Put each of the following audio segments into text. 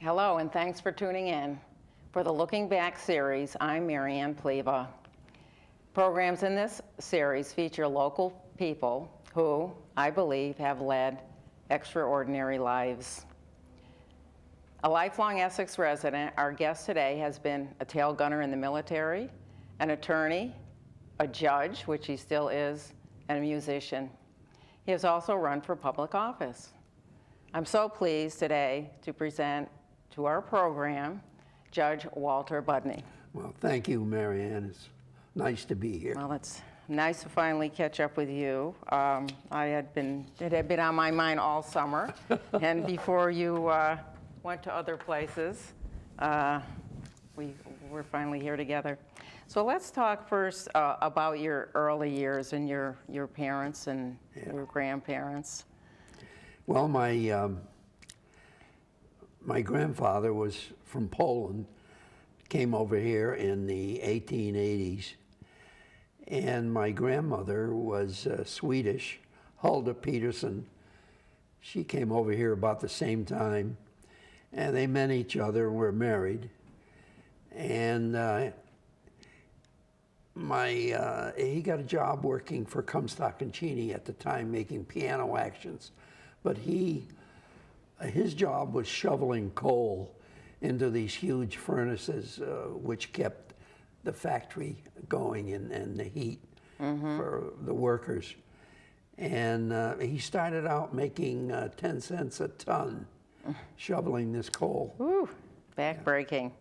Hello, and thanks for tuning in. For the Looking Back series, I'm Marianne Pleva. Programs in this series feature local people who, I believe, have led extraordinary lives. A lifelong Essex resident, our guest today has been a tail gunner in the military, an attorney, a judge, which he still is, and a musician. He has also run for public office. I'm so pleased today to present to our program Judge Walter Budney. Well, thank you, Marianne. It's nice to be here. Well, it's nice to finally catch up with you. It had been on my mind all summer, and before you went to other places, we're finally here together. So let's talk first about your early years and your parents and your grandparents. Well, my grandfather was from Poland, came over here in the 1880s, and my grandmother was Swedish, Hulda Peterson. She came over here about the same time, and they met each other and were married. And he got a job working for Comstock and Cheney at the time, making piano actions, but his job was shoveling coal into these huge furnaces, which kept the factory going and the heat for the workers. And he started out making 10 cents a ton shoveling this coal. Ooh, back-breaking.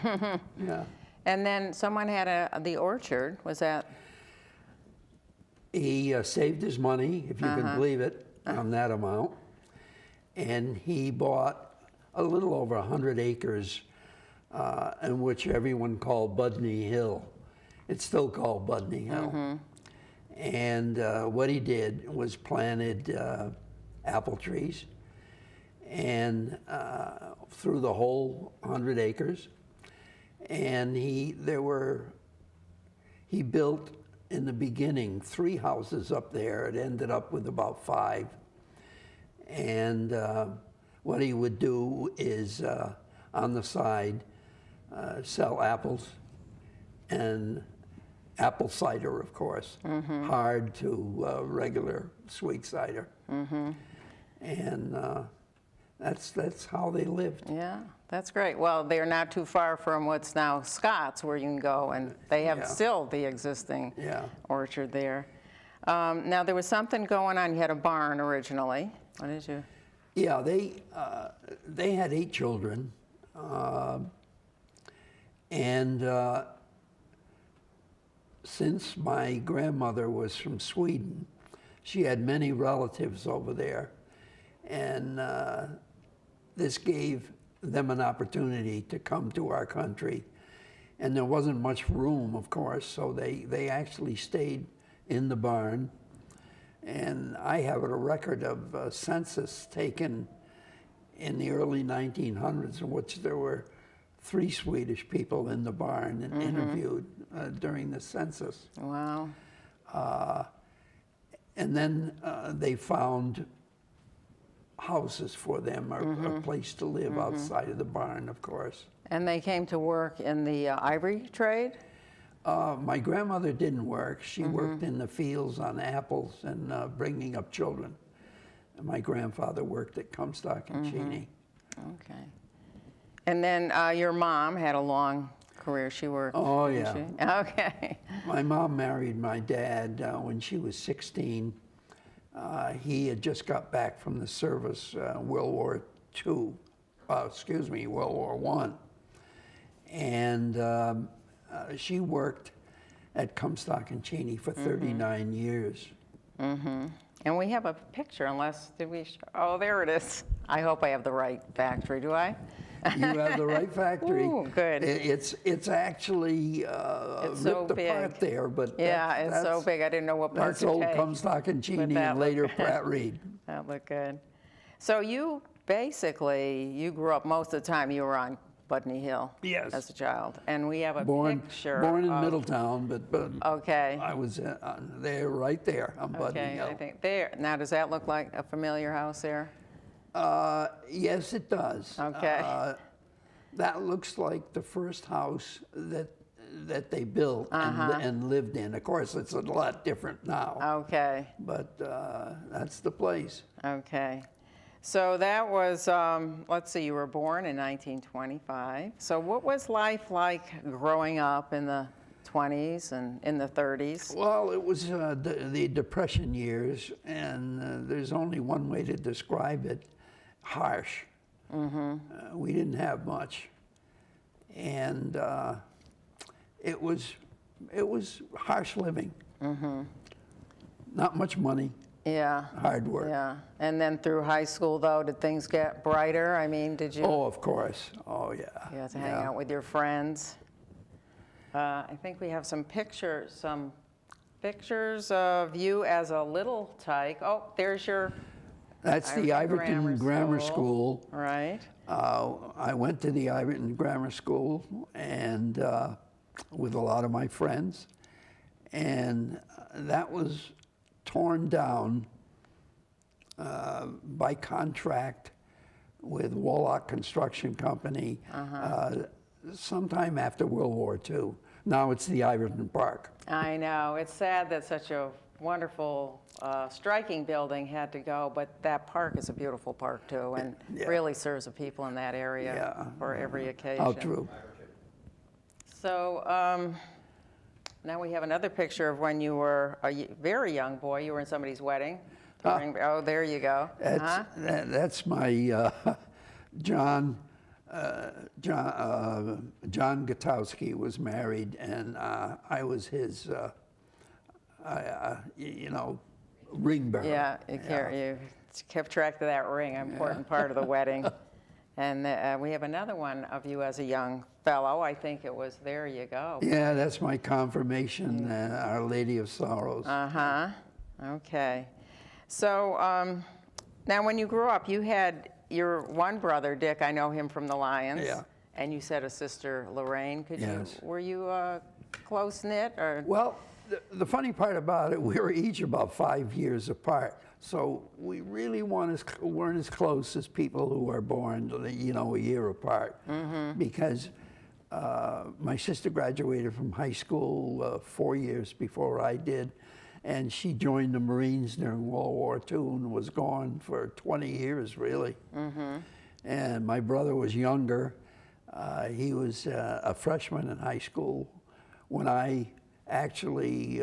Yeah. And then someone had the orchard. Was that? He saved his money, if you can believe it, on that amount. And he bought a little over 100 acres, in which everyone called Budney Hill. It's still called Budney Hill. And what he did was planted apple trees and through the whole 100 acres. And he built in the beginning 3 houses up there. It ended up with about 5. And what he would do is on the side sell apples and apple cider, of course, hard to regular sweet cider. And that's how they lived. Yeah, that's great. Well, they're not too far from what's now Scott's, where you can go, and they have still the existing orchard there. Now, there was something going on. You had a barn originally. What did you? Yeah, they had 8 children, and since my grandmother was from Sweden, she had many relatives over there, and this gave them an opportunity to come to our country. And there wasn't much room, of course, so they actually stayed in the barn. And I have a record of a census taken in the early 1900s in which there were 3 Swedish people in the barn and interviewed during the census. Wow. And then they found houses for them, a place to live outside of the barn, of course. And they came to work in the ivory trade? My grandmother didn't work. She worked in the fields on apples and bringing up children. And my grandfather worked at Comstock and Cheney. Okay. And then your mom had a long career. She worked. Oh, yeah. She? Okay. My mom married my dad when she was 16. He had just got back from the service, World War I. And she worked at Comstock and Cheney for 39 years. And we have a picture, oh, there it is. I hope I have the right factory, do I? You have the right factory. Ooh, good. It's actually It's ripped so apart big. there, but Yeah, it's so big. I didn't know what part that's to old take. Comstock and Cheney that and later looked good. Pratt Reed. That looked good. So you grew up most of the time you were on Budney Hill. Yes. As a child. And we have a picture Born in of, Middletown, but okay. I was there, right there on Budney Hill. I think there. Now, does that look like a familiar house there? Yes, it does. Okay. That looks like the first house that they built and lived in. Of course, it's a lot different now. Okay. But that's the place. Okay. So that was, let's see, you were born in 1925. So what was life like growing up in the 20s and in the 30s? Well, it was the Depression years, and there's only one way to describe it: harsh. We didn't have much, and it was harsh living. Not much money. Yeah. Hard work. Yeah. And then through high school, though, did things get brighter? I mean, did you? Oh, of course. Oh, yeah. You had to hang out with your friends. I think we have some pictures of you as a little tyke. Oh, there's your. That's the Iverton Grammar School. Right. I went to the Iverton Grammar School and with a lot of my friends, and that was torn down by contract with Wallach Construction Company sometime after World War II. Now it's the Iverton Park. I know. It's sad that such a wonderful, striking building had to go, but that park is a beautiful park too, and really serves the people in that area for every occasion. How true. So now we have another picture of when you were a very young boy. You were in somebody's wedding. Oh, there you go. That's my John Gutowski was married, and I was his, ring bearer. Yeah, you kept track of that ring, an important part of the wedding. And we have another one of you as a young fellow. I think it was, there you go. Yeah, that's my confirmation, Our Lady of Sorrows. Okay. So now when you grew up, you had your one brother, Dick. I know him from the Lions. Yeah. And you said a sister, Lorraine. Yes. Were you close-knit? Or? Well, the funny part about it, we were each about 5 years apart. So we really weren't as close as people who are born, a year apart. Because my sister graduated from high school 4 years before I did, and she joined the Marines during World War II and was gone for 20 years, really. And my brother was younger. He was a freshman in high school when I actually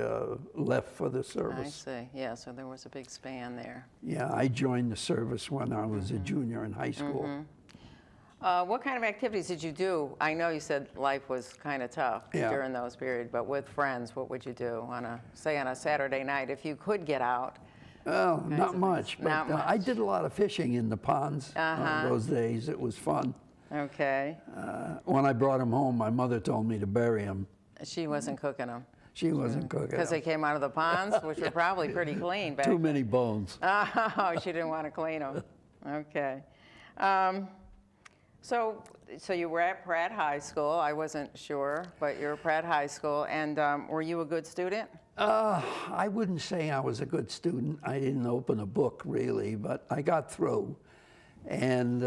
left for the service. I see. Yeah, so there was a big span there. Yeah, I joined the service when I was a junior in high school. What kind of activities did you do? I know you said life was kind of tough during those periods, but with friends, what would you do on a Saturday night if you could get out? Well, not much, but Not much. I did a lot of fishing in the ponds those days. It was fun. Okay. When I brought him home, my mother told me to bury him. She wasn't cooking them. She wasn't cooking Because they them. came out of the ponds, which were probably pretty clean back Too then. many bones. Oh, she didn't want to clean them. Okay. So you were at Pratt High School. I wasn't sure, but you were at Pratt High School. And were you a good student? I wouldn't say I was a good student. I didn't open a book, really, but I got through. And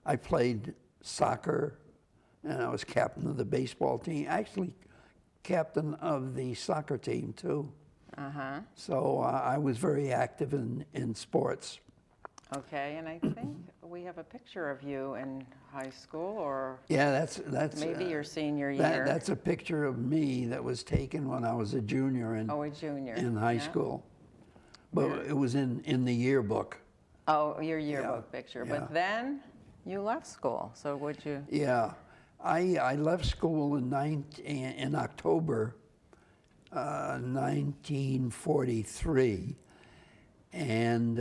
I played soccer, and I was captain of the baseball team. Actually, captain of the soccer team, too. So I was very active in sports. Okay, and I think we have a picture of you in high school, or Yeah, that's maybe your senior year. That's a picture of me that was taken when I was a junior in a junior. in high school. But it was in the yearbook. Oh, your yearbook picture. But then you left school, so would you? Yeah, I left school in October 1943, and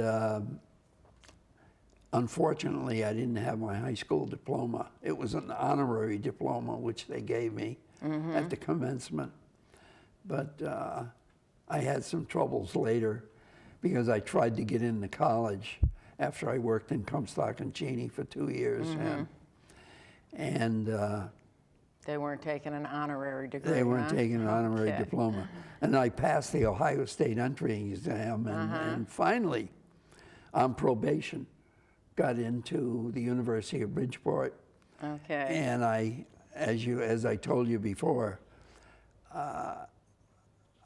unfortunately, I didn't have my high school diploma. It was an honorary diploma, which they gave me at the commencement. But I had some troubles later because I tried to get into college after I worked in Comstock and Cheney for 2 years. And They weren't taking an honorary degree. they weren't taking an honorary diploma. And I passed the Ohio State entry exam, and finally, on probation, got into the University of Bridgeport. Okay. And as I told you before, I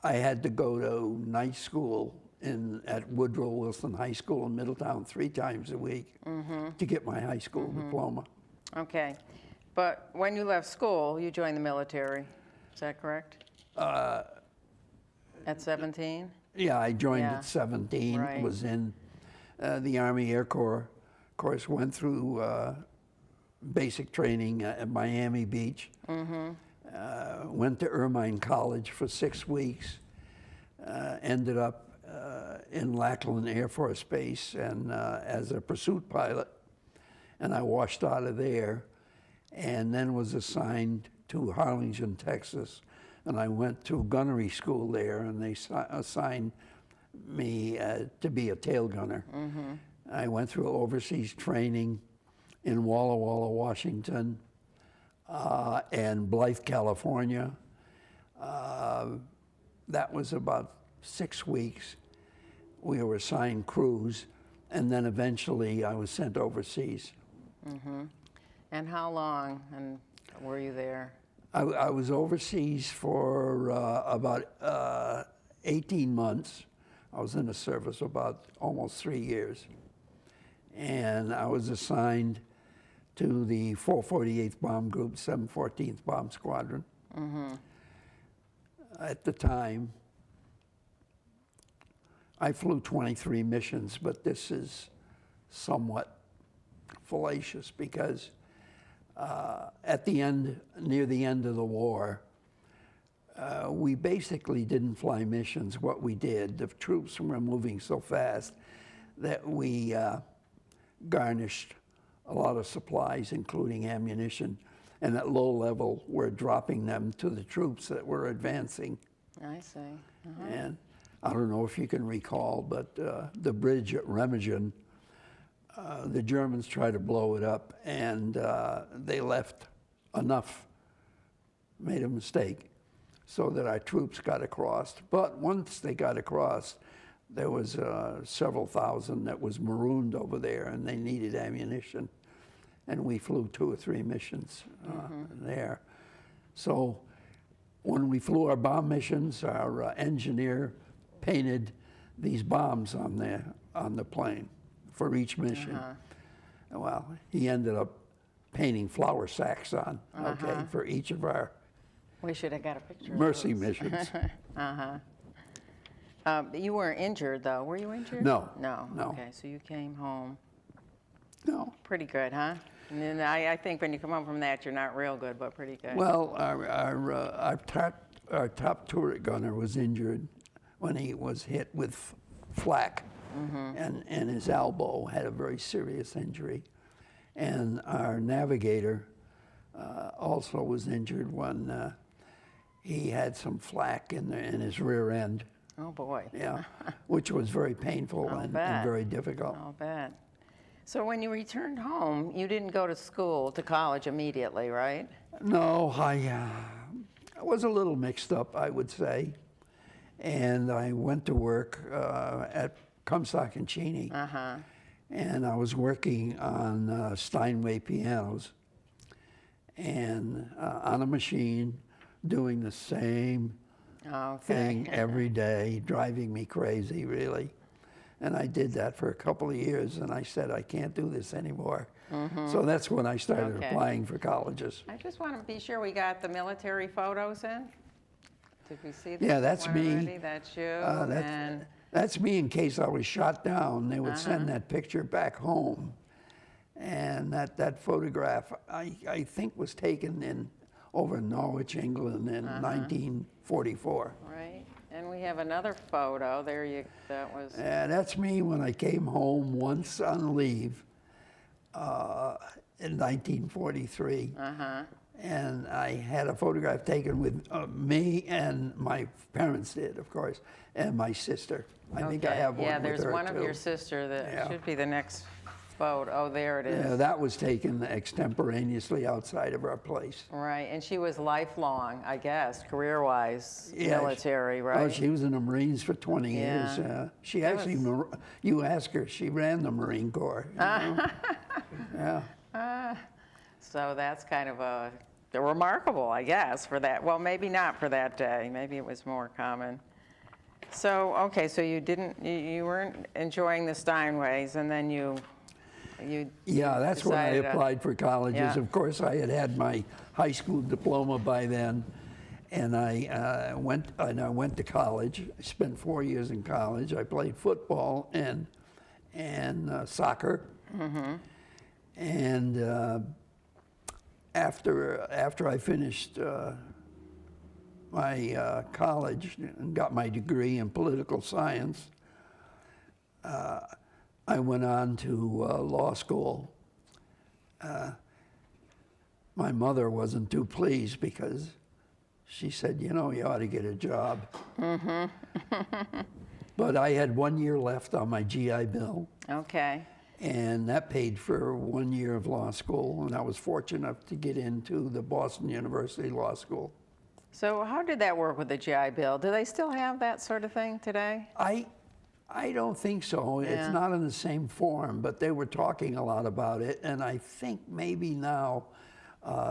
had to go to night school at Woodrow Wilson High School in Middletown 3 times a week to get my high school diploma. Okay. But when you left school, you joined the military. Is that correct? At 17? Yeah, I joined Yeah. at 17, Right. was in the Army Air Corps. Of course, went through basic training at Miami Beach. Went to Ermine College for 6 weeks. Ended up in Lackland Air Force Base and as a pursuit pilot. And I washed out of there and then was assigned to Harlingen, Texas. And I went to gunnery school there, and they assigned me to be a tail gunner. I went through overseas training in Walla Walla, Washington, and Blythe, California. That was about 6 weeks. We were assigned crews, and then eventually I was sent overseas. And how long and were you there? I was overseas for about 18 months. I was in the service about almost 3 years. And I was assigned to the 448th Bomb Group, 714th Bomb Squadron. At the time, I flew 23 missions, but this is somewhat fallacious because at the end, near the end of the war, we basically didn't fly missions. What we did, the troops were moving so fast that we garnished a lot of supplies, including ammunition, and at low level, we're dropping them to the troops that were advancing. I see. And I don't know if you can recall, but the bridge at Remagen, the Germans tried to blow it up, and they left enough, made a mistake, so that our troops got across. But once they got across, there was several thousand that was marooned over there, and they needed ammunition. And we flew 2 or 3 missions there. So when we flew our bomb missions, our engineer painted these bombs on the plane for each mission. Well, he ended up painting flour sacks on, for each of our We should have got a picture mercy of those. missions. You weren't injured, though. Were you injured? No. No. No. Okay, so you came home. No. Pretty good, huh? And then I think when you come home from that, you're not real good, but pretty good. Well, our top turret gunner was injured when he was hit with flak, and his elbow had a very serious injury. And our navigator also was injured when he had some flak in his rear end. Oh, boy. Yeah, which was very painful and very difficult. I'll bet. So when you returned home, you didn't go to school, to college immediately, right? No, I was a little mixed up, I would say. And I went to work at Comstock and Cheney. And I was working on Steinway pianos and on a machine doing the same thing every day, driving me crazy, really. And I did that for a couple of years, and I said, I can't do this anymore. So that's when I started applying for colleges. I just want to be sure we got the military photos in. Did we see that? Yeah, that's me. Already? That's you. That's me in case I was shot down. They would send that picture back home. And that photograph, I think, was taken over in Norwich, England in 1944. Right. And we have another photo. That was... That's me when I came home once on leave in 1943. And I had a photograph taken with me, and my parents did, of course, and my sister. I think I have one with her, there's one too. of your sister that should be the next Boat. Oh, there it is. Yeah, that was taken extemporaneously outside of our place. Right, and she was lifelong, I guess, career-wise, Yeah, military, Oh, right? she was in the Marines for 20 years. Yeah. She That actually, was- you ask her, she ran the Marine Corps. You know? Yeah. So that's kind of a remarkable, I guess, for that. Well, maybe not for that day. Maybe it was more common. So, okay, so you weren't enjoying the Steinways, and then you Yeah, that's when I decided to- applied for colleges. Yeah. Of course, I had had my high school diploma by then, and I went to college. I spent 4 years in college. I played football and soccer. Mm-hmm. And after I finished my college and got my degree in political science, I went on to law school. My mother wasn't too pleased because she said, you know, you ought to get a job. But I had 1 year left on my GI Bill, Okay. and that paid for 1 year of law school, and I was fortunate enough to get into the Boston University Law School. So how did that work with the GI Bill? Do they still have that sort of thing today? I don't think so. Yeah. It's not in the same form, but they were talking a lot about it, and I think maybe now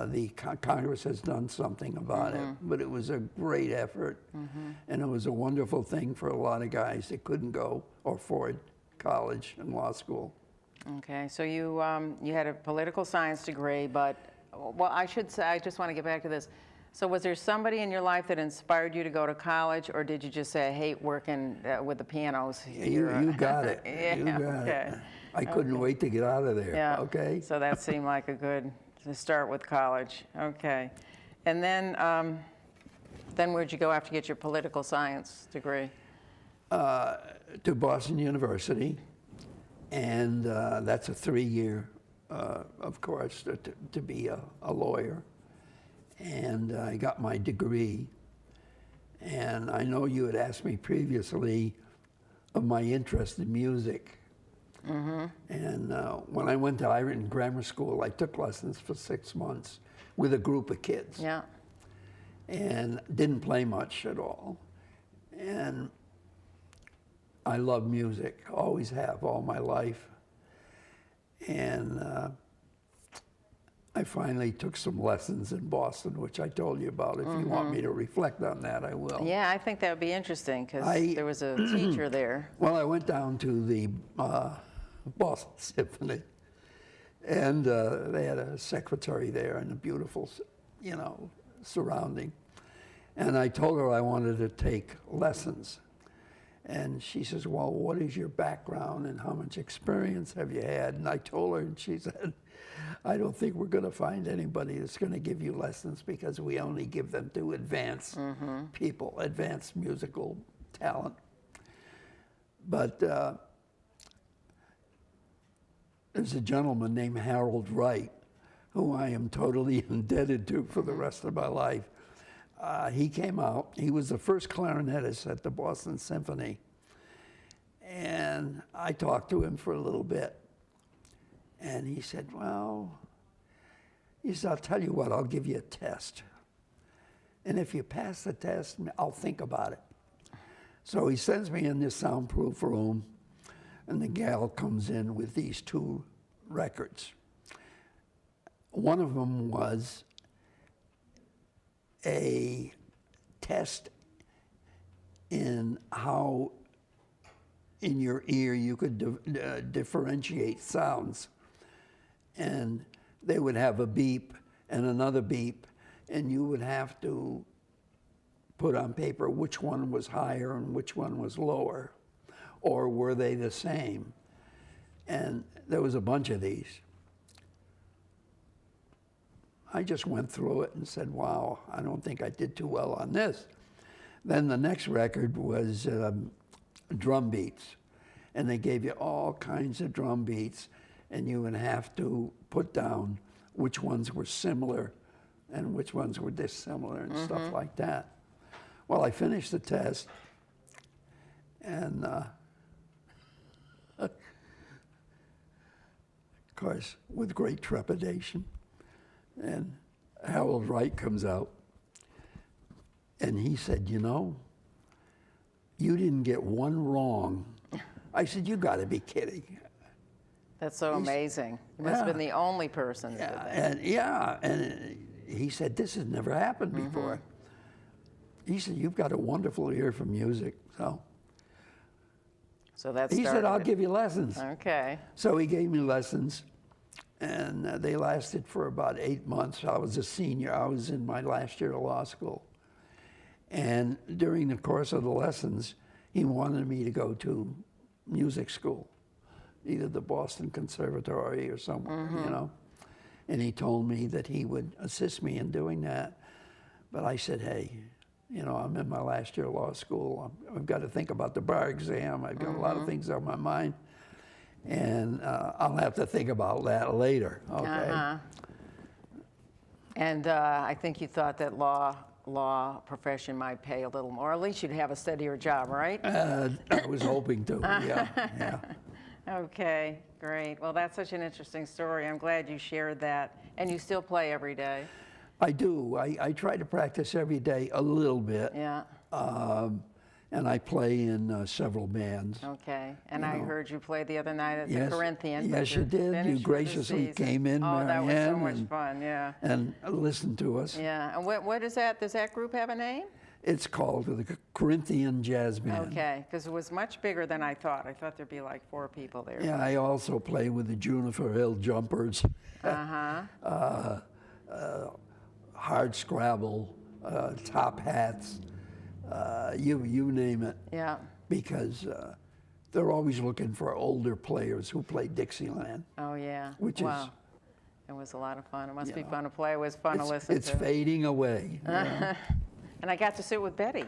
the Congress has done something about it. But it was a great effort, and it was a wonderful thing for a lot of guys that couldn't go or afford college and law school. Okay, so you had a political science degree, but, well, I should say, I just want to get back to this. So was there somebody in your life that inspired you to go to college, or did you just say, I hate working with the pianos? You got it. Yeah, You got okay. it. I couldn't wait to get out of there. Yeah. Okay. So that seemed like a good, to start with college. Okay. And then where'd you go after you get your political science degree? To Boston University, and that's a 3-year, of course, to be a lawyer. And I got my degree. And I know you had asked me previously of my interest in music. And when I went to Ireton Grammar School, I took lessons for 6 months with a group of kids. Yeah. And didn't play much at all. And I love music, always have all my life. And I finally took some lessons in Boston, which I told you about. If you want me to reflect on that, I will. Yeah, I think that would be interesting because there was a teacher there. Well, I went down to the Boston Symphony, and they had a secretary there and a beautiful, surrounding. And I told her I wanted to take lessons. And she says, well, what is your background and how much experience have you had? And I told her, and she said, I don't think we're going to find anybody that's going to give you lessons because we only give them to advanced people, advanced musical talent. But there's a gentleman named Harold Wright, who I am totally indebted to for the rest of my life. He came out. He was the first clarinetist at the Boston Symphony. And I talked to him for a little bit. And he said, well, I'll tell you what, I'll give you a test. And if you pass the test, I'll think about it. So he sends me in this soundproof room, and the gal comes in with these 2 records. One of them was a test in how in your ear you could differentiate sounds. And they would have a beep and another beep, and you would have to put on paper which one was higher and which one was lower, or were they the same? And there was a bunch of these. I just went through it and said, wow, I don't think I did too well on this. Then the next record was drum beats. And they gave you all kinds of drum beats, and you would have to put down which ones were similar and which ones were dissimilar and stuff like that. Well, I finished the test, and course, with great trepidation. And Harold Wright comes out, and he said, you know, you didn't get one wrong. I said, you got to be kidding. That's so amazing. You must have been the only person that did that. And he said, this has never happened before. He said, you've got a wonderful ear for music. So that's. He said, I'll give you lessons. Okay. So he gave me lessons, and they lasted for about 8 months. I was a senior. I was in my last year of law school. And during the course of the lessons, he wanted me to go to music school, either the Boston Conservatory or somewhere, you know. And he told me that he would assist me in doing that. But I said, hey, you know, I'm in my last year of law school. I've got to think about the bar exam. I've got a lot of things on my mind. And I'll have to think about that later, okay? And I think you thought that law profession might pay a little more. At least you'd have a steadier job, right? I was hoping to, yeah. Okay, great. Well, that's such an interesting story. I'm glad you shared that. And you still play every day? I do. I try to practice every day a little bit. Yeah. And I play in several bands. Okay. And I heard you play the other night at the Corinthian. Yes, you did. You graciously came in, Oh, that was so much and, fun, yeah. and listened to us. Yeah. And what is that? Does that group have a name? It's called the Corinthian Jazz Band. Okay, because it was much bigger than I thought. I thought there'd be like 4 people there. Yeah, I also play with the Juniper Hill Jumpers. Hard Scrabble, Top Hats, you name it. Yeah. Because they're always looking for older players who play Dixieland. Oh, yeah. Which wow. is... It was a lot of fun. It must be fun to play. It was fun to listen to. It's fading away. Yeah. And I got to sit with Betty.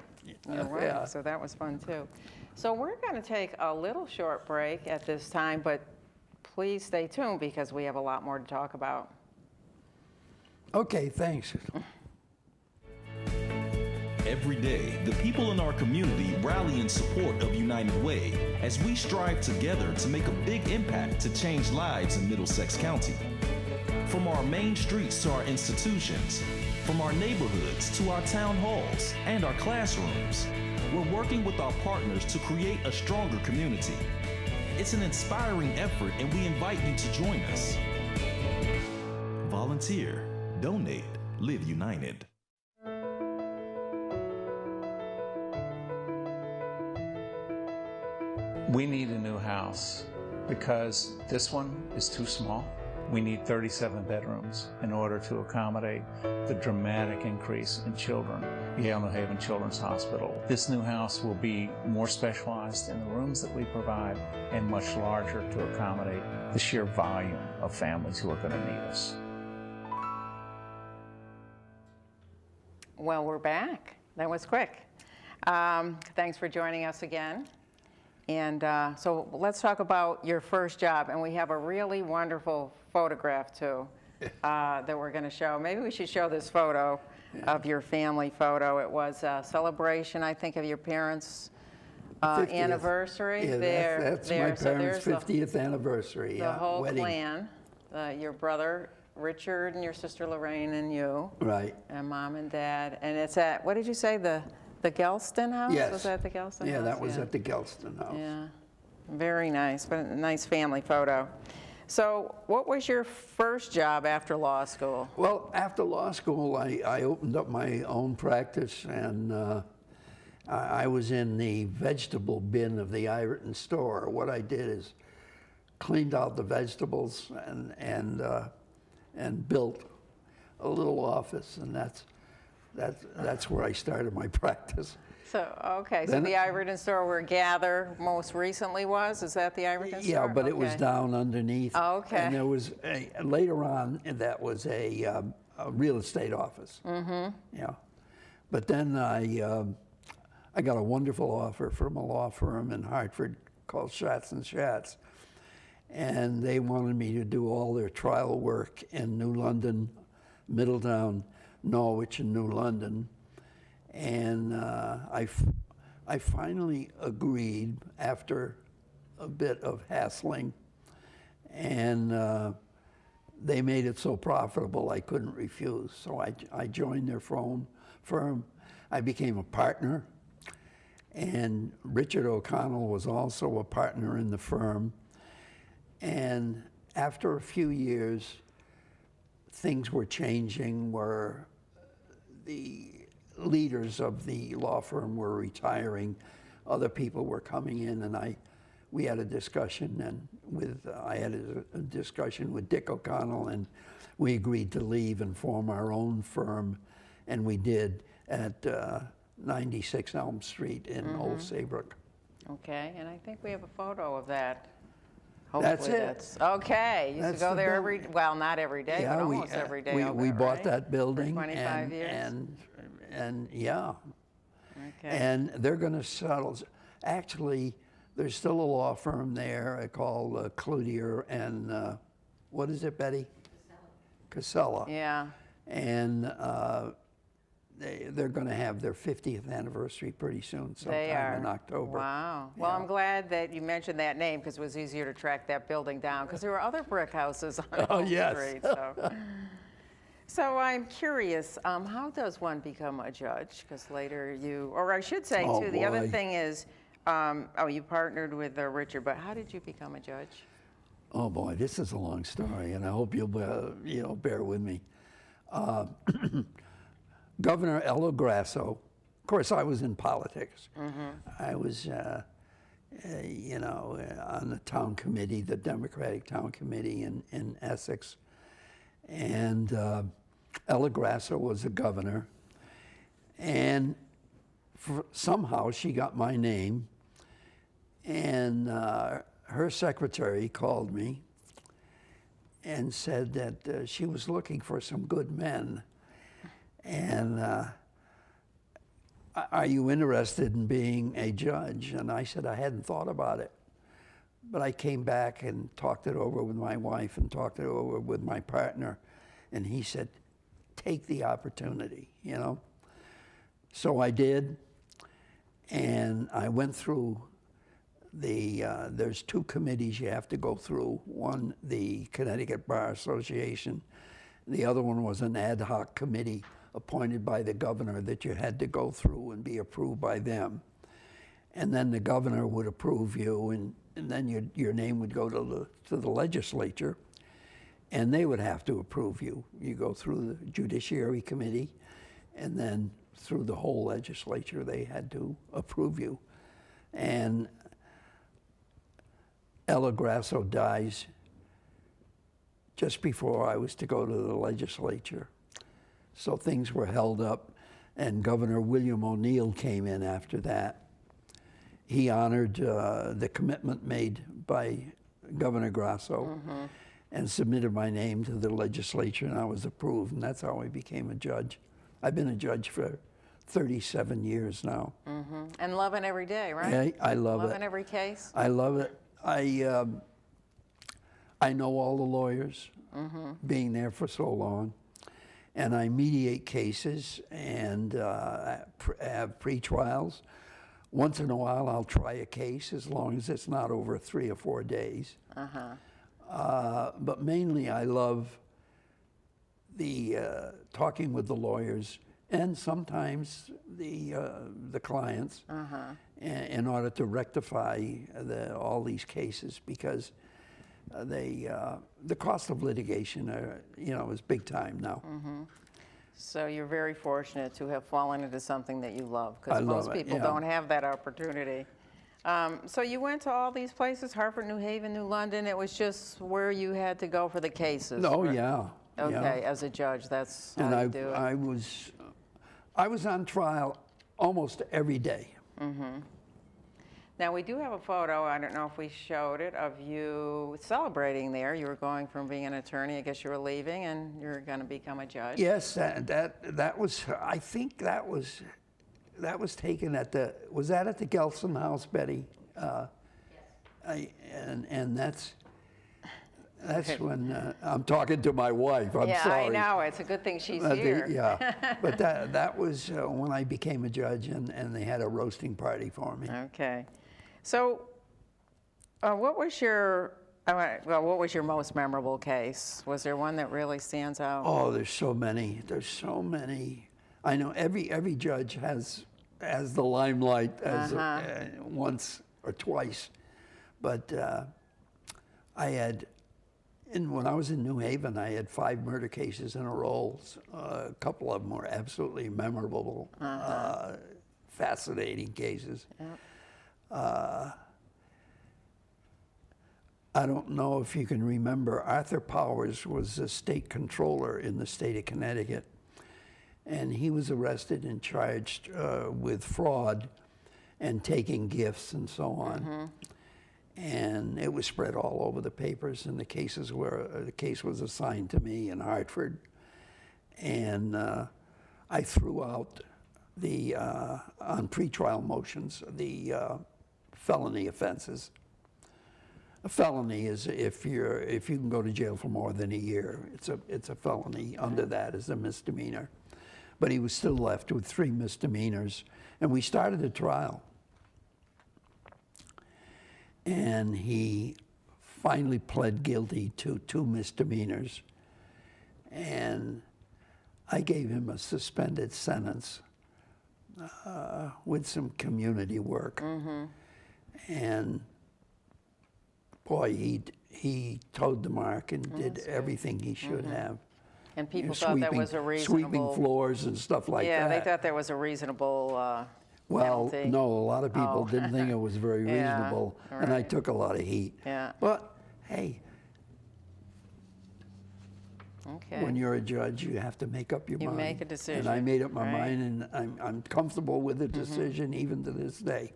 So that was fun, too. So we're going to take a little short break at this time, but please stay tuned because we have a lot more to talk about. Okay, thanks. Every day, the people in our community rally in support of United Way as we strive together to make a big impact to change lives in Middlesex County. From our main streets to our institutions, from our neighborhoods to our town halls and our classrooms, we're working with our partners to create a stronger community. It's an inspiring effort, and we invite you to join us. Volunteer, donate, live united. We need a new house because this one is too small. We need 37 bedrooms in order to accommodate the dramatic increase in children. Yale New Haven Children's Hospital. This new house will be more specialized in the rooms that we provide and much larger to accommodate the sheer volume of families who are going to need us. Well, we're back. That was quick. Thanks for joining us again. And so let's talk about your first job. And we have a really wonderful photograph, too, that we're going to show. Maybe we should show this photo of your family photo. It was a celebration, I think, of your parents' 50th. anniversary. Yeah, that's my parents' 50th anniversary. The whole wedding. clan, your brother Richard and your sister Lorraine and you. Right. And Mom and Dad. And it's at, what did you say, the Gelston House? Yes. Was that the Gelston House? Yeah, that was at the Gelston House. Yeah, very nice, but a nice family photo. So what was your first job after law school? Well, after law school, I opened up my own practice, and I was in the vegetable bin of the Iverton store. What I did is cleaned out the vegetables and built a little office, and that's where I started my practice. So, okay, so the Iverton store where Gather most recently was, is that the Iverton store? Yeah, but it was down underneath. Oh, okay. And there was, later on, that was a real estate office. Mm-hmm. Yeah. But then I got a wonderful offer from a law firm in Hartford called Schatz & Schatz. And they wanted me to do all their trial work in New London, Middletown, Norwich, and New London. And I finally agreed after a bit of hassling. And they made it so profitable I couldn't refuse. So I joined their firm. I became a partner, and Richard O'Connell was also a partner in the firm. And after a few years, things were changing where the leaders of the law firm were retiring, other people were coming in, and we had a discussion, and I had a discussion with Dick O'Connell, and we agreed to leave and form our own firm, and we did at 96 Elm Street in Old Saybrook. Okay, and I think we have a photo of that. That's Hopefully it. Okay, you used That's to go the there building. well, not every day, but almost every day. We bought right? that building. For 25 years? And yeah. Okay. And they're going to settle. Actually, there's still a law firm there called Cloutier and, what is it, Betty? Casella. Yeah. And they're going to have their 50th anniversary pretty soon, They are. sometime in October. Wow. Well, Yeah. I'm glad that you mentioned that name because it was easier to track that building down because there were other brick houses on Elm yes. Street. So I'm curious, how does one become a judge? Because later or I should say Oh, too, the other boy. thing is, you partnered with Richard, but how did you become a judge? Oh boy, this is a long story, and I hope you'll bear with me. Governor Ella Grasso, of course, I was in politics. I was, on the town committee, the Democratic town committee in Essex, and Ella Grasso was the governor, and somehow she got my name, and her secretary called me and said that she was looking for some good men. And are you interested in being a judge? And I said I hadn't thought about it. But I came back and talked it over with my wife and talked it over with my partner. And he said, take the opportunity, So I did. And I went through there's two committees you have to go through. One, the Connecticut Bar Association. The other one was an ad hoc committee appointed by the governor that you had to go through and be approved by them. And then the governor would approve you, and then your name would go to the legislature, and they would have to approve you. You go through the Judiciary Committee, and then through the whole legislature, they had to approve you. And Ella Grasso dies just before I was to go to the legislature. So things were held up, and Governor William O'Neill came in after that. He honored the commitment made by Governor Grasso and submitted my name to the legislature, and I was approved, and that's how I became a judge. I've been a judge for 37 years now. And loving every day, right? Yeah, I love it. Loving every case? I love it. I know all the lawyers, being there for so long, and I mediate cases and have pre-trials. Once in a while, I'll try a case as long as it's not over 3 or 4 days. But mainly, I love the talking with the lawyers and sometimes the clients in order to rectify all these cases, because the cost of litigation is big time now. So you're very fortunate to have fallen into something that you love, I because love most it, people yeah. don't have that opportunity. So you went to all these places, Hartford, New Haven, New London. It was just where you had to go for the cases. Oh right? yeah. Okay, as a judge, that's how And you do it. I was on trial almost every day. Now, we do have a photo, I don't know if we showed it, of you celebrating there. You were going from being an attorney, I guess you were leaving, and you're going to become a judge. Yes, that was. I think that was taken at the. Was that at the Gelson House, Betty? Yes. And that's when I'm talking to my wife. I'm yeah, sorry. I know. It's a good thing she's here. Yeah, but that was when I became a judge, and they had a roasting party for me. Okay. So what was your Well, what was your most memorable case? Was there one that really stands out? Oh, there's so many. There's so many. I know every judge has the limelight as once or twice, but when I was in New Haven, I had 5 murder cases in a row. A couple of them were absolutely memorable, fascinating cases. Yep. I don't know if you can remember, Arthur Powers was a state controller in the state of Connecticut, and he was arrested and charged with fraud and taking gifts and so on. And it was spread all over the papers, and the case was assigned to me in Hartford, and I threw out on pretrial motions the felony offenses. A felony is if you can go to jail for more than a year. It's a felony. Under that is a misdemeanor. But he was still left with 3 misdemeanors, and we started a trial. And he finally pled guilty to 2 misdemeanors, and I gave him a suspended sentence with some community work. And boy, he toed the mark and did everything he should have. And people thought that was a reasonable... Sweeping floors and stuff like that. Yeah, they thought that was a reasonable Well, penalty. no, a lot of people didn't think it was very Yeah, reasonable, and I right. took a lot of heat. Yeah. But, hey, Okay. when you're a judge, you have to make up your You mind. make a decision, And I made up my right. mind, and I'm comfortable with the decision even to this day.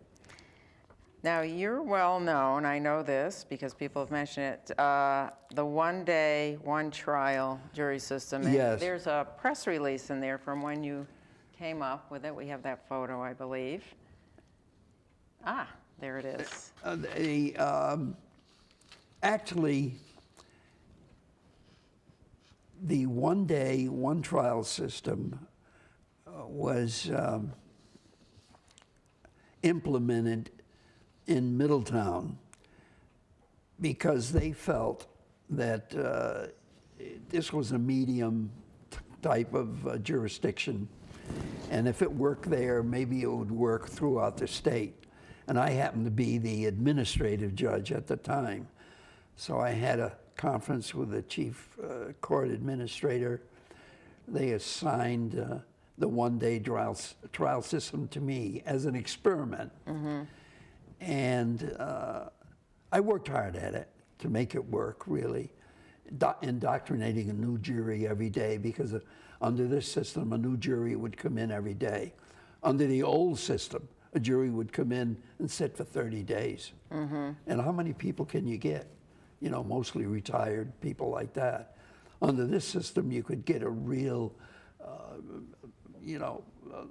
Now, you're well known, I know this because people have mentioned it, the one-day, one-trial jury system. And Yes. there's a press release in there from when you came up with it. We have that photo, I believe. Ah, there it is. Actually, the one-day, one-trial system was implemented in Middletown because they felt that this was a medium type of jurisdiction, and if it worked there, maybe it would work throughout the state. And I happened to be the administrative judge at the time, so I had a conference with the chief court administrator. They assigned the one-day trial system to me as an experiment. And I worked hard at it to make it work, really, indoctrinating a new jury every day, because under this system, a new jury would come in every day. Under the old system, a jury would come in and sit for 30 days. And how many people can you get? You know, mostly retired people like that. Under this system, you could get a real,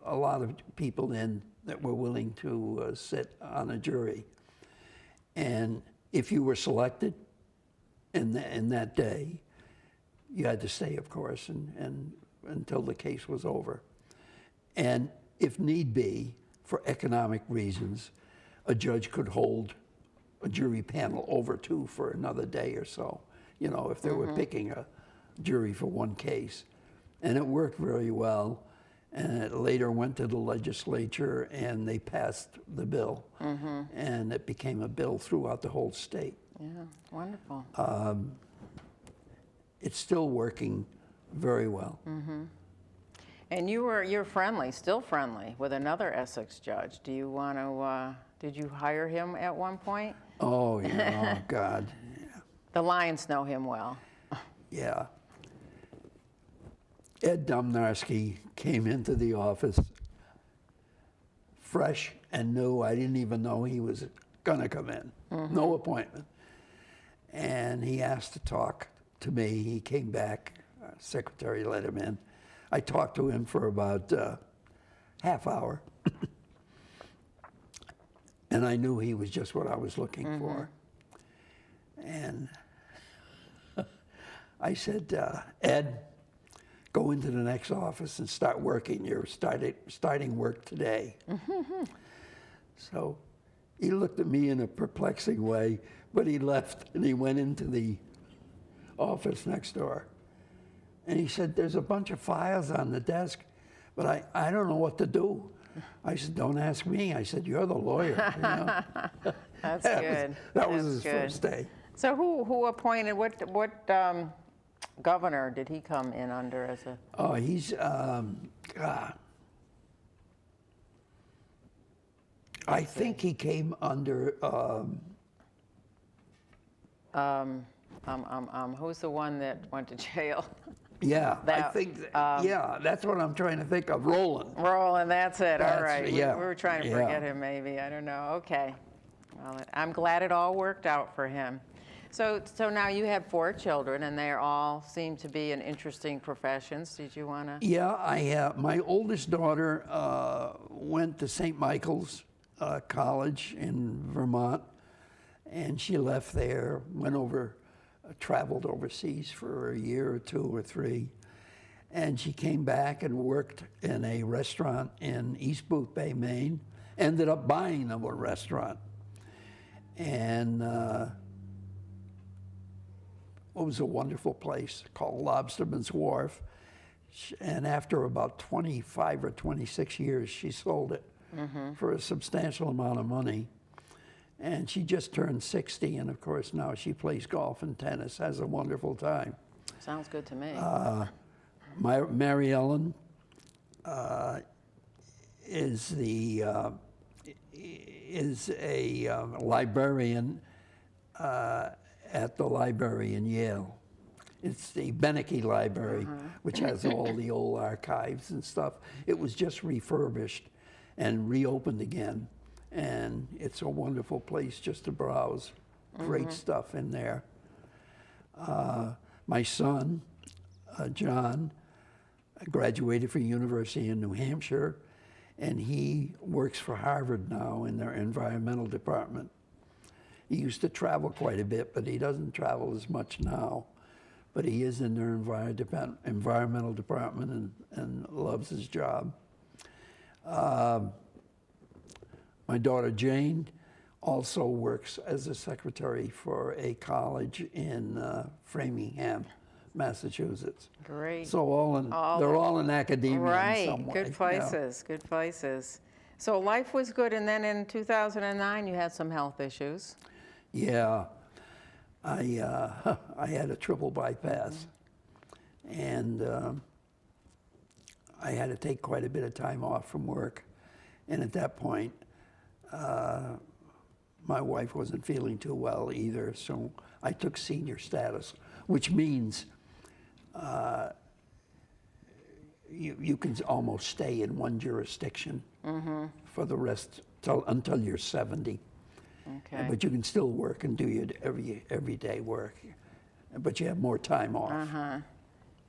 a lot of people in that were willing to sit on a jury. And if you were selected in that day, you had to stay, of course, and until the case was over. And if need be, for economic reasons, a judge could hold a jury panel over too for another day or so, you know, if they were picking a jury for one case. And it worked very well. And it later went to the legislature, and they passed the bill. And it became a bill throughout the whole state. Yeah, wonderful. It's still working very well. And you're friendly, still friendly, with another Essex judge. Do you want to, did you hire him at one point? Oh, yeah, oh, God. The Lions know him well. Yeah. Ed Domnarski came into the office fresh and new. I didn't even know he was going to come in. No appointment. And he asked to talk to me. He came back. Secretary let him in. I talked to him for about half hour. And I knew he was just what I was looking for. And I said, Ed, go into the next office and start working. You're starting work today. So He looked at me in a perplexing way, but he left and he went into the office next door. And he said, there's a bunch of files on the desk, but I don't know what to do. I said, don't ask me. I said, you're the lawyer. You know? That's That good. that was That's his good. first day. So who appointed, what governor did he come in under as a? Oh, he's, I think he came under, Who's the one that went to jail? yeah, I That, think, yeah, that's what I'm trying to think of, Roland. Roland, that's it, all That's- right. yeah, We were trying to yeah. forget him maybe, I don't know, okay. Well, I'm glad it all worked out for him. So now you have 4 children and they all seem to be in interesting professions. Did you want to? Yeah, my oldest daughter went to St. Michael's College in Vermont, and she left there, went over, traveled overseas for a year or 2 or 3, and she came back and worked in a restaurant in East Boothbay, Maine, ended up buying them a restaurant. And it was a wonderful place called Lobsterman's Wharf. And after about 25 or 26 years, she sold it for a substantial amount of money. And she just turned 60, and of course now she plays golf and tennis, has a wonderful time. Sounds good to me. Mary Ellen is a librarian at the library in Yale. It's the Beneke Library, which has all the old archives and stuff. It was just refurbished and reopened again, and it's a wonderful place just to browse. Great stuff in there. My son, John, graduated from University in New Hampshire, and he works for Harvard now in their environmental department. He used to travel quite a bit, but he doesn't travel as much now. But he is in their environmental department and loves his job. My daughter Jane also works as a secretary for a college in Framingham, Massachusetts. Great. So they're all in academia Right, in some way. good places, good places. So life was good, and then in 2009 you had some health issues. Yeah, I had a triple bypass, and I had to take quite a bit of time off from work. And at that point, my wife wasn't feeling too well either, so I took senior status, which means you can almost stay in one jurisdiction for the rest until you're 70. Okay. But you can still work and do your everyday work, but you have more time off.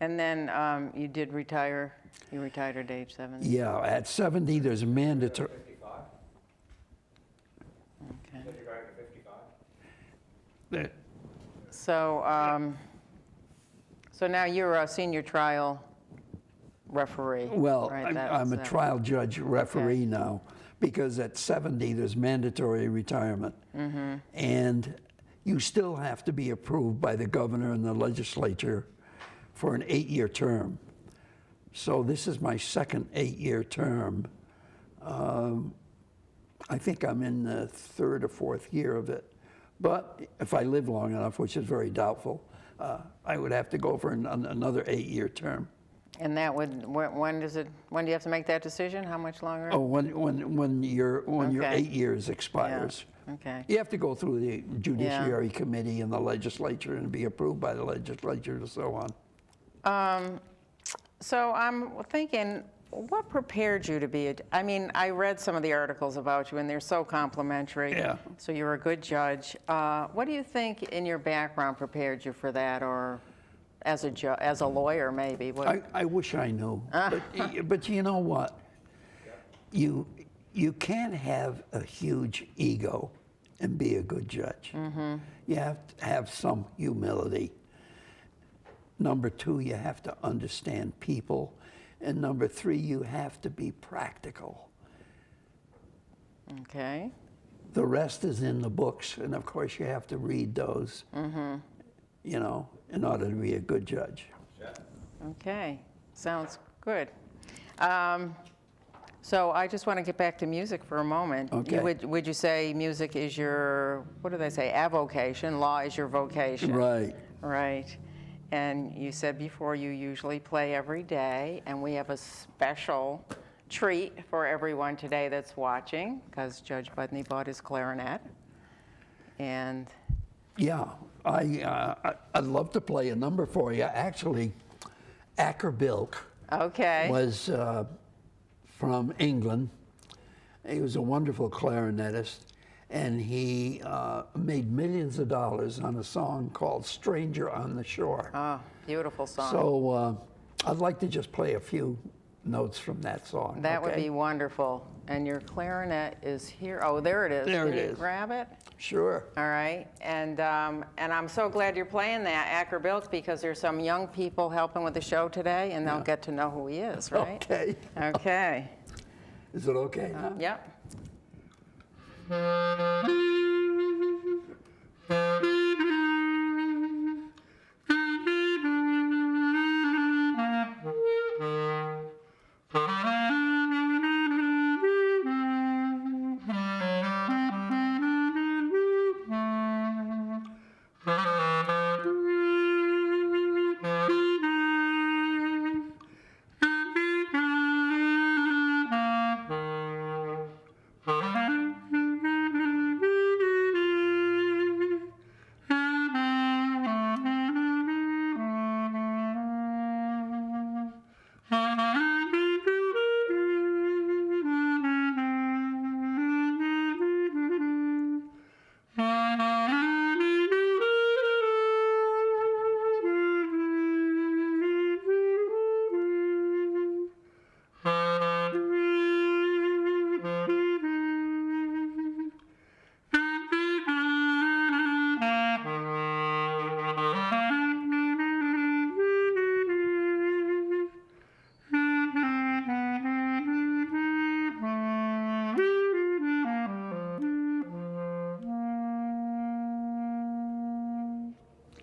And then you did retire. You retired at age 70. Yeah, at 70, there's mandatory. 55? Okay. Did you go to 55? So, so now you're a senior trial referee. Well, right? I'm a That's, trial judge referee Okay. now, because at 70, there's mandatory retirement. And you still have to be approved by the governor and the legislature for an 8-year term. So this is my second 8-year term. I think I'm in the 3rd or 4th year of it. But if I live long enough, which is very doubtful, I would have to go for another 8-year term. And that would, when do you have to make that decision? How much longer? Oh, when your Okay. 8 years expires. Yeah. Okay. You have to go through the Judiciary Committee and the legislature and be approved by the legislature and so on. So I'm thinking, what prepared you to be I mean, I read some of the articles about you, and they're so complimentary. Yeah. So you're a good judge. What do you think in your background prepared you for that, or as a lawyer, maybe? What? I wish I knew. But you know what? You can't have a huge ego and be a good judge. You have to have some humility. Number 2, you have to understand people. And number 3, you have to be practical. Okay. The rest is in the books, and of course you have to read those, you know, in order to be a good judge. Okay, sounds good. So I just want to get back to music for a moment. Okay. Would you say music is your, what do they say, avocation, law is your vocation? Right. Right. And you said before you usually play every day, and we have a special treat for everyone today that's watching, because Judge Budney bought his clarinet. And Yeah, I'd love to play a number for you. Actually, Acker Bilk okay. was from England. He was a wonderful clarinetist, and he made millions of dollars on a song called Stranger on the Shore. Oh, beautiful song. So I'd like to just play a few notes from that song. That would okay? be wonderful. And your clarinet is here. Oh, there it is. There Can it you is. grab it? Sure. All right. And I'm so glad you're playing that, Acker Bilk, because there's some young people helping with the show today, and they'll get to know who he is, right? Okay. Okay. Is it okay? Huh? Yep.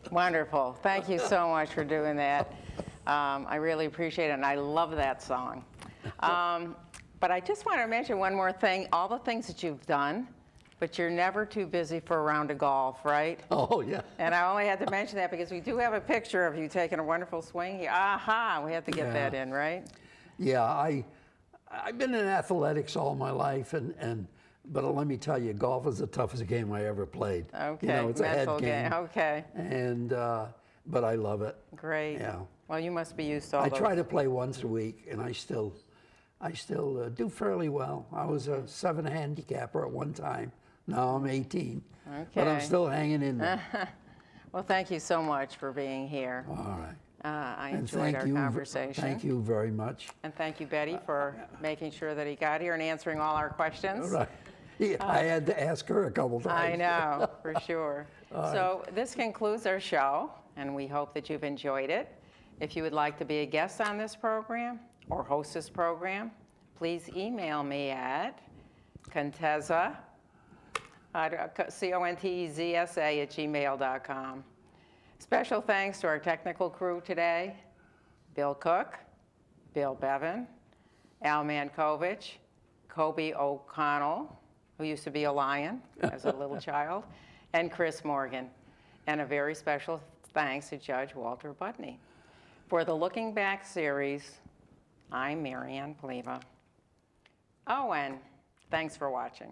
Wonderful. Thank you so much for doing that. I really appreciate it, and I love that song. But I just want to mention one more thing, all the things that you've done, but you're never too busy for a round of golf, right? Oh, yeah. And I only had to mention that because we do have a picture of you taking a wonderful swing here. Aha, we had to get that in, right? Yeah, I've been in athletics all my life, but let me tell you, golf is the toughest game I ever played. Okay, You know, it's a head mental game. Okay, And, but I love it. great. Yeah. Well, you must be used to all I those. try to play once a week, and I still do fairly well. I was a 7 handicapper at one time. Now I'm 18. But I'm Okay. still hanging in there. Well, thank you so much for being here. All right. I And enjoyed our conversation. Thank you very much. And thank you, Betty, for making sure that he got here and answering all our questions. Right. Yeah, I had to ask her a couple times. I know, for sure. So this concludes our show, and we hope that you've enjoyed it. If you would like to be a guest on this program or host this program, please email me at Contezza, CONTEZSA@gmail.com. Special thanks to our technical crew today, Bill Cook, Bill Bevan, Al Mankovich, Kobe O'Connell, who used to be a lion as a little child, and Chris Morgan. And a very special thanks to Judge Walter Budney. For the Looking Back series, I'm Marianne Pleva. Oh, and thanks for watching.